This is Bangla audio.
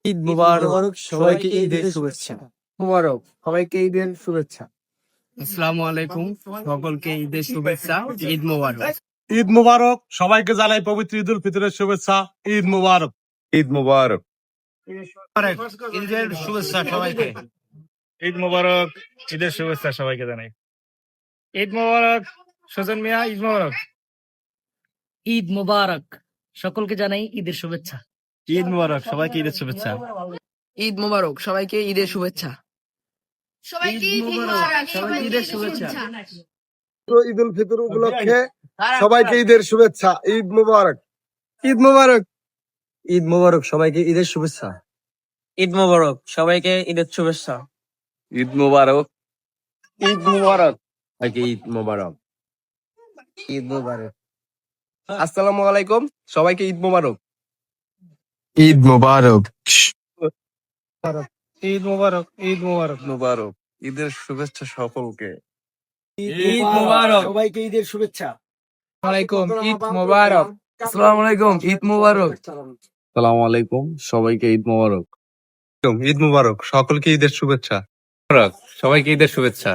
ঈদ মুবারক, সবাইকে ঈদের শুভেচ্ছা। মুবারক, সবাইকে ঈদের শুভেচ্ছা। আসসালামু আলাইকুম, সকলকে ঈদের শুভেচ্ছা। ঈদ মোবারক। ঈদ মুবারক, সবাইকে জানাই পবিত্র ঈদ উল ফিতরের শুভেচ্ছা। ঈদ মুবারক। ঈদ মুবারক। ঈদের শুভেচ্ছা সবাইকে। ঈদ মোবারক, ঈদের শুভেচ্ছা সবাইকে জানাই। ঈদ মোবারক সুজন মিয়া, ঈদ মোবারক। ঈদ মোবারক, সকলকে জানাই ঈদের শুভেচ্ছা। ঈদ মোবারক, সবাইকে ঈদের শুভেচ্ছা। ঈদ মুবারক, সবাইকে ঈদের শুভেচ্ছা। ঈদ মোবারক, সবাইকে ঈদের শুভেচ্ছা। ঈদ উল ফিতর উপলক্ষে সবাইকে ঈদের শুভেচ্ছা। ঈদ মুবারক। ঈদ মুবারক। ঈদ মুবারক, সবাইকে ঈদের শুভেচ্ছা। ঈদ মুবারক, সবাইকে ঈদের শুভেচ্ছা। ঈদ মুবারক। ঈদ মুবারক। ঈদ মুবারক। ঈদ মুবারক। আসসালামু আলাইকুম, সবাইকে ঈদ মুবারক। ঈদ মুবারক। ঈদ মোবারক, ঈদ মোবারক। মুবারক। ঈদের শুভেচ্ছা সকলকে। ঈদ মুবারক, সবাইকে ঈদের শুভেচ্ছা। আলাইকুম, ঈদ মুবারক। আসসালামু আলাইকুম, ঈদ মুবারক। আসসালামু আলাইকুম, সবাইকে ঈদ মুবারক। ঈদ মুবারক, সকলকে ঈদের শুভেচ্ছা। সবাইকে ঈদের শুভেচ্ছা।